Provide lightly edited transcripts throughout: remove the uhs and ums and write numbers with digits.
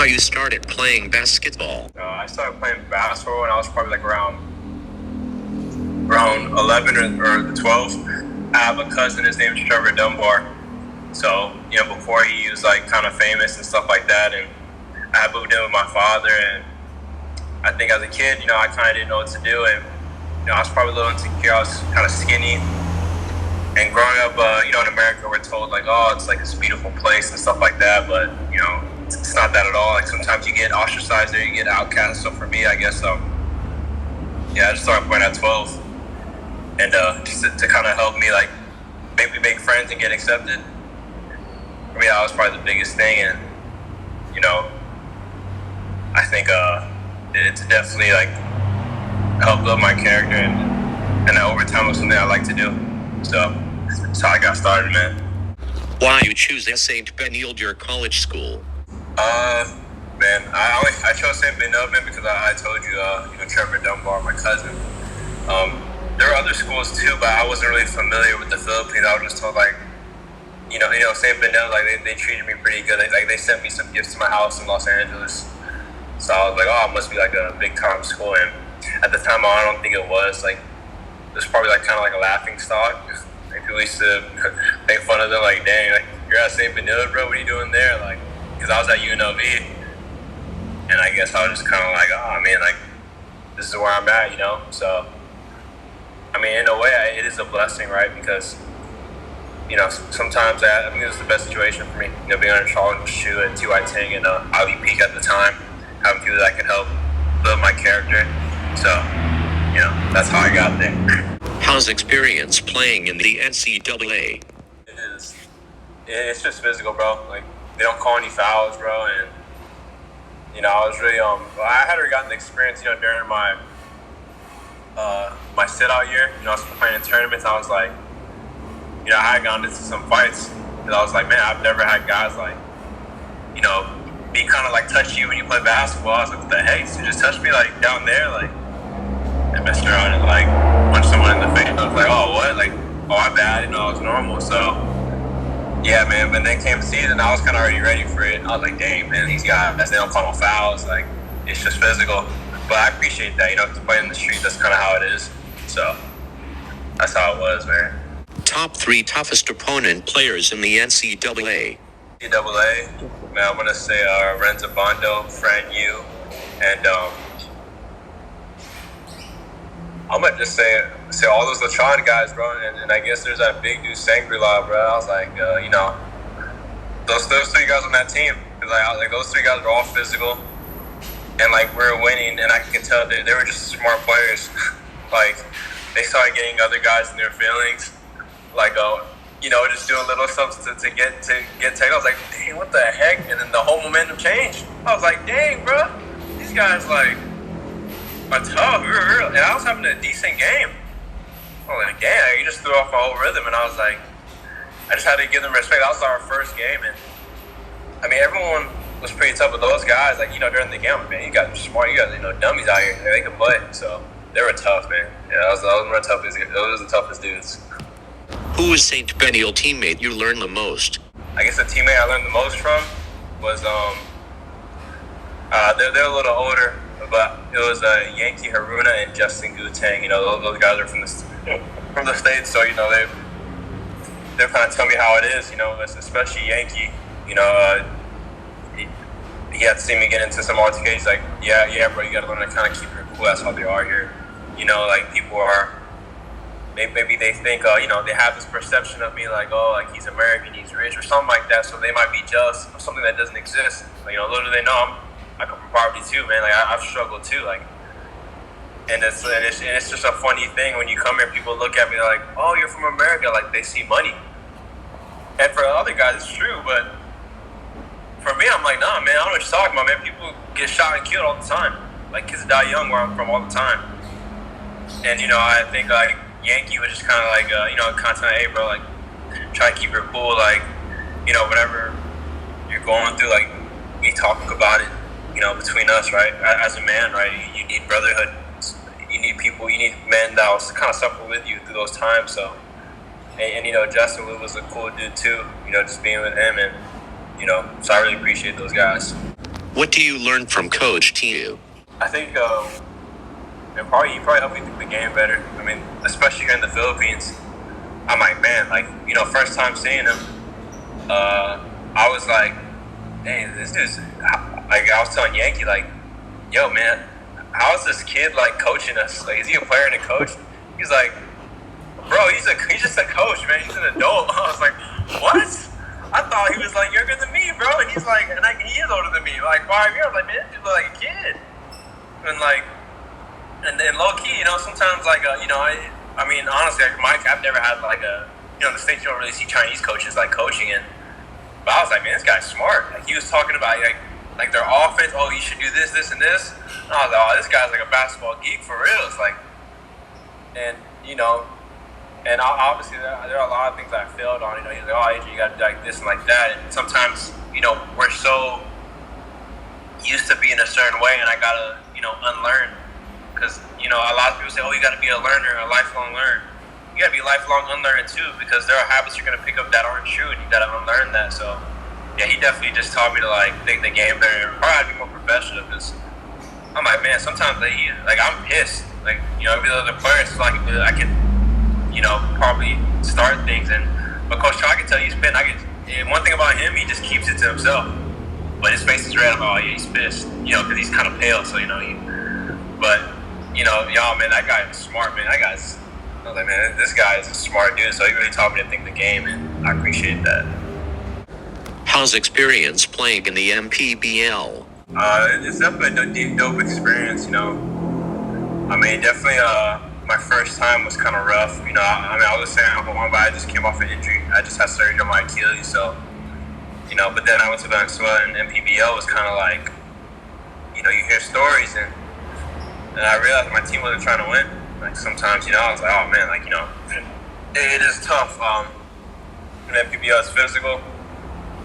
how you started playing basketball. I started playing basketball when I was probably like around 11 or 12. I have a cousin, his name is Trevor Dunbar. So, before he was like kind of famous and stuff like that, and I moved in with my father, and I think as a kid, I kind of didn't know what to do, and I was probably a little insecure. I was kind of skinny, and growing up, in America, we're told like, oh, it's like this beautiful place and stuff like that, but it's not that at all. Like sometimes you get ostracized there, you get outcast. So for me, I guess, I just started playing at 12, and just to kind of help me like maybe make friends and get accepted. For me, that was probably the biggest thing, and I think it's definitely like helped build my character, and over time was something I like to do. So that's how I got started, man. Why you choose St Benilde, your college school? Man, I chose St Benilde, man, because I told you, Trevor Dunbar, my cousin. There were other schools too, but I wasn't really familiar with the Philippines. I was just told like, St Benilde, like they treated me pretty good. They sent me some gifts to my house in Los Angeles. So I was like, oh, it must be like a big time school. And at the time, I don't think it was. Like, it was probably like kind of like a laughing stock. Like, people used to make fun of them, like, dang, like you're at St Benilde, bro. What are you doing there? Like, because I was at UNLV, and I guess I was just kind of like, oh man, like this is where I'm at, So, I mean, in a way, it is a blessing, right? Because sometimes I think it was the best situation for me. Being on a Charles shoe at TY Ting and Ivy Peak at the time, having people that could help build my character. So, that's how I got there. How's experience playing in the NCAA? It is. It's just physical, bro. Like, they don't call any fouls, bro. And, I was really, I had already gotten the experience, during my my sit-out year. I was playing in tournaments. I was like, I had gone into some fights. And I was like, man, I've never had guys like, be kind of like touch you when you play basketball. I was like, what the heck? So just touch me like down there, like, and messed around and like punch someone in the face. I was like, oh, what? Like, oh, I'm bad. I didn't know I was normal. So, yeah, man. But then came the season, I was kind of already ready for it. I was like, dang, man, these guys, they don't call no fouls. Like, it's just physical. But I appreciate that. To play in the street, that's kind of how it is. So, that's how it was, man. Top 3 toughest opponent players in the NCAA. NCAA, man, I'm gonna say Renzo Bondo, Franky, and I'm gonna just say all those Latron guys, bro. And I guess there's that big dude Sangri-La, bro. I was like, those 3 guys on that team, because like those 3 guys were all physical, and like we were winning, and I can tell they were just smart players. Like they started getting other guys in their feelings, like just doing little stuff to get taken. I was like, dang, what the heck? And then the whole momentum changed. I was like, dang, bro, these guys like are tough. And I was having a decent game. I was like, damn, you just threw off my whole rhythm. And I was like, I just had to give them respect. That was our first game, and I mean, everyone was pretty tough with those guys. Like, during the game, man, you got smart, you got dummies out here. They could play, so they were tough, man. Yeah, that was one of the toughest. Those were the toughest dudes. Who was St Benilde teammate you learned the most? I guess the teammate I learned the most from was they're a little older, but it was Yankee Haruna and Justin Gutang. Those guys are from the States, so they're kind of tell me how it is. Especially Yankee. He had to see me get into some altercations. Like, yeah, bro, you gotta learn to kind of keep your cool. That's how they are here. Like people are. Maybe they think, they have this perception of me, like, oh, like he's American, he's rich, or something like that. So they might be jealous of something that doesn't exist. Like, little do they know, I come from poverty too, man. Like I've struggled too, like, and it's just a funny thing when you come here. People look at me, they're like, oh, you're from America, like they see money. And for other guys, it's true, but for me, I'm like, nah, man, I don't know what you're talking about, man. People get shot and killed all the time. Like kids die young where I'm from all the time. And I think like Yankee was just kind of like, content, hey, bro, like, try to keep your cool, like, whatever you're going through, like, we talk about it, between us, right? As a man, right? You need brotherhood. You need people, you need men that will kind of suffer with you through those times. So, and Justin was a cool dude too, just being with him, and, so I really appreciate those guys. What do you learn from Coach Tiu? I think he probably helped me think the game better. I mean, especially here in the Philippines. I'm like, man, like, first time seeing him, I was like, hey, this dude's, like, I was telling Yankee, like, yo, man, how is this kid, like, coaching us? Like, is he a player and a coach? He's like, bro, he's just a coach, man. He's an adult. I was like, what? I thought he was, like, younger than me, bro. And he's like, he is older than me, like 5 years. I was like, man, this dude look like a kid. And, like, and then low-key, sometimes, like, I mean, honestly, like, Mike, I've never had, like, in the States, you don't really see Chinese coaches, like, coaching. But I was like, man, this guy's smart. Like, he was talking about, like their offense, oh, you should do this, this, and this. And I was like, oh, this guy's, like, a basketball geek for real. It's like, and, and obviously there are a lot of things that I failed on. He's like, oh, AJ, you got to do, like, this and like that. And sometimes, we're so used to being a certain way, and I got to, unlearn. Because, a lot of people say, oh, you got to be a learner, a lifelong learner. You got to be a lifelong unlearner, too, because there are habits you're going to pick up that aren't true, and you got to unlearn that. So, yeah, he definitely just taught me to, like, think the game better. Or I'd be more professional, because I'm like, man, sometimes, I'm pissed. Like, every other player, it's like, I can, probably start things. But Coach Tiu, I can tell you he's pissed. And one thing about him, he just keeps it to himself. But his face is red. I'm like, oh, yeah, he's pissed. Because he's kind of pale, so, But, y'all, man, that guy is smart, man. I was like, man, this guy is a smart dude, so he really taught me to think the game, and I appreciate that. How's experience playing in the MPBL? It's definitely a dope experience, I mean, definitely, my first time was kind of rough. I was saying, but I just came off an injury. I just had surgery on my Achilles, so, but then I went to Venezuela, and MPBL was kind of like, you hear stories, and I realized my team wasn't trying to win. Like, sometimes, I was like, oh, man, like, it is tough. And MPBL is physical.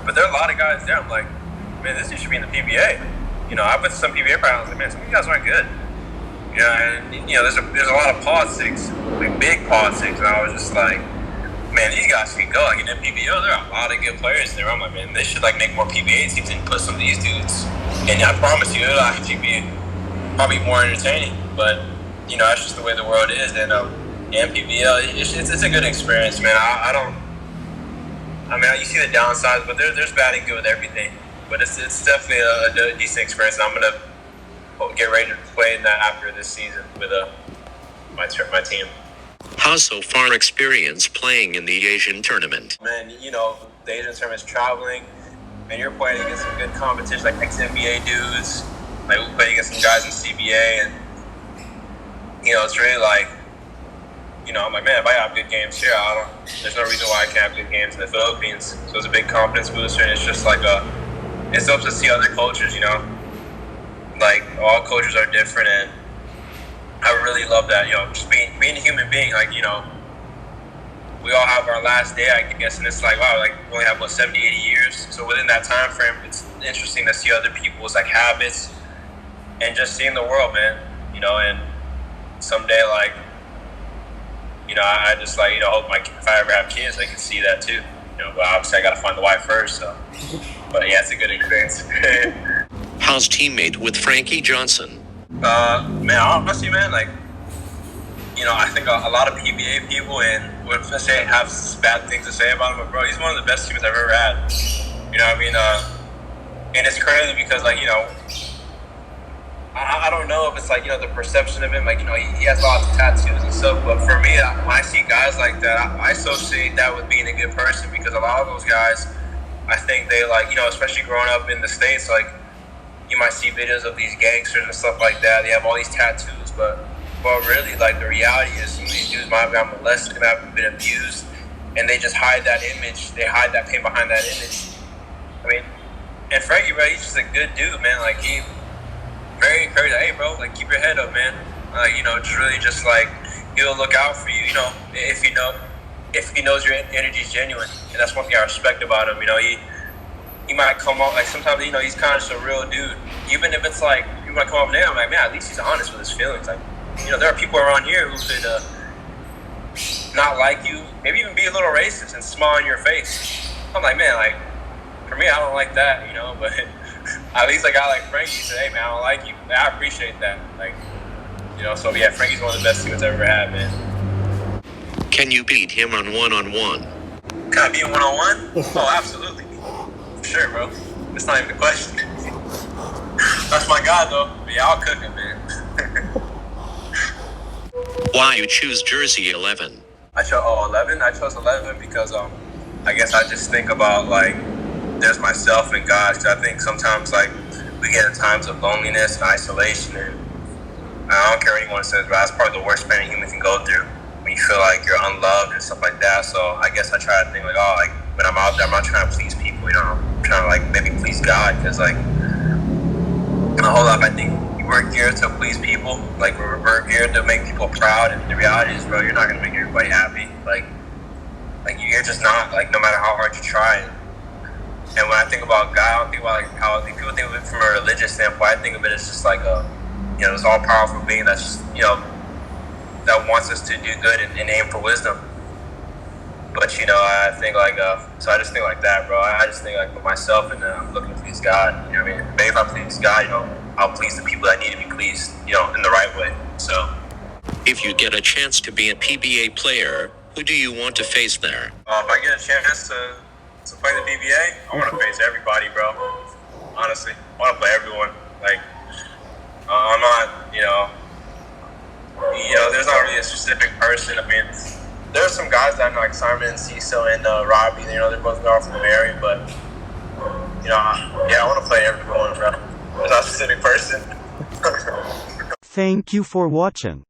But there are a lot of guys there. I'm like, man, this dude should be in the PBA. I went to some PBA practice. I was like, man, some of you guys aren't good. And, there's a lot of politics, like, big politics. And I was just like, man, these guys can go. Like, in MPBL, there are a lot of good players there. I'm like, man, they should, like, make more PBA teams and put some of these dudes. And I promise you, it'll actually be probably more entertaining. But, that's just the way the world is. And MPBL, it's a good experience, man. I mean, you see the downsides, but there's bad and good with everything. But it's definitely a decent experience. I'm going to get ready to play in that after this season with my team. How's so far experience playing in the Asian tournament? Man, the Asian tournament's traveling, and you're playing against some good competition, like ex-NBA dudes. Like, we played against some guys in CBA, and, it's really like, I'm like, man, if I have good games here, there's no reason why I can't have good games in the Philippines. So it's a big confidence booster, and it's just like it's dope to see other cultures, Like, all cultures are different, and I really love that, just being a human being, like, we all have our last day, I guess, and it's like, wow, like, we only have, 70, 80 years. So within that time frame, it's interesting to see other people's, like, habits and just seeing the world, man, and someday, like, I just, like, hope if I ever have kids, they can see that too. But obviously I got to find the wife first, so. But yeah, it's a good experience. How's teammate with Franky Johnson? Man, honestly, man, like, I think a lot of PBA people would have bad things to say about him, but bro, he's one of the best teammates I've ever had. What I mean? And it's crazy because, like, I don't know if it's like, the perception of him, like, he has lots of tattoos and stuff, but for me, when I see guys like that, I associate that with being a good person, because a lot of those guys, I think they, like, especially growing up in the States, like, you might see videos of these gangsters and stuff like that, they have all these tattoos, but really, like, the reality is some of these dudes might have gotten molested, might have been abused, and they just hide that image, they hide that pain behind that image. I mean, and Franky, bro, he's just a good dude, man, like, he very encouraging. Hey, bro, like, keep your head up, man. Just really just, like, he'll look out for you, if he knows your energy's genuine. And that's one thing I respect about him. He might come off, like, sometimes, he's kind of just a real dude. Even if it's, like, he might come off there, I'm like, man, at least he's honest with his feelings. Like, there are people around here who could not like you, maybe even be a little racist and smile in your face. I'm like, man, like, for me, I don't like that, but at least a guy like Franky said, "Hey man, I don't like you." Man, I appreciate that. Like, you know, so yeah, Franky's one of the best teammates I've ever had, man. Can you beat him on one-on-one? Can I beat him one-on-one? Oh, absolutely. For sure, bro. It's not even a question. That's my guy, though. But yeah, I'll cook him, man. Why you choose jersey 11? I chose 11. I chose 11 because I guess I just think about like there's myself and God. Cause I think sometimes like we get in times of loneliness and isolation, and I don't care what anyone says, but that's probably the worst pain a human can go through when you feel like you're unloved and stuff like that. So I guess I try to think like, oh, like when I'm out there, I'm not trying to please people. You know, I'm trying to like maybe please God, because like my whole life I think we're geared to please people. Like we're geared to make people proud, and the reality is, bro, you're not gonna make everybody happy. Like you're just not. Like no matter how hard you try. And when I think about God, I don't think about like how people think of it from a religious standpoint. I think of it as just like a, you know, this all powerful being that's just, you know, that wants us to do good and aim for wisdom. But you know, I think like so I just think like that, bro. I just think like with myself, and I'm looking to please God. You know what I mean? Maybe if I please God, you know, I'll please the people that need to be pleased, you know, in the right way. So If you get a chance to be a PBA player, who do you want to face there? if I get a chance to play the PBA, I want to face everybody, bro. Honestly, I want to play everyone. Like I'm not, you know, there's not really a specific person. I mean, there are some guys that I know, like Simon, Cecil, and Robbie. You know, they're both from the area, but you know, yeah, I want to play everyone, bro. There's not a specific person. Thank you for watching.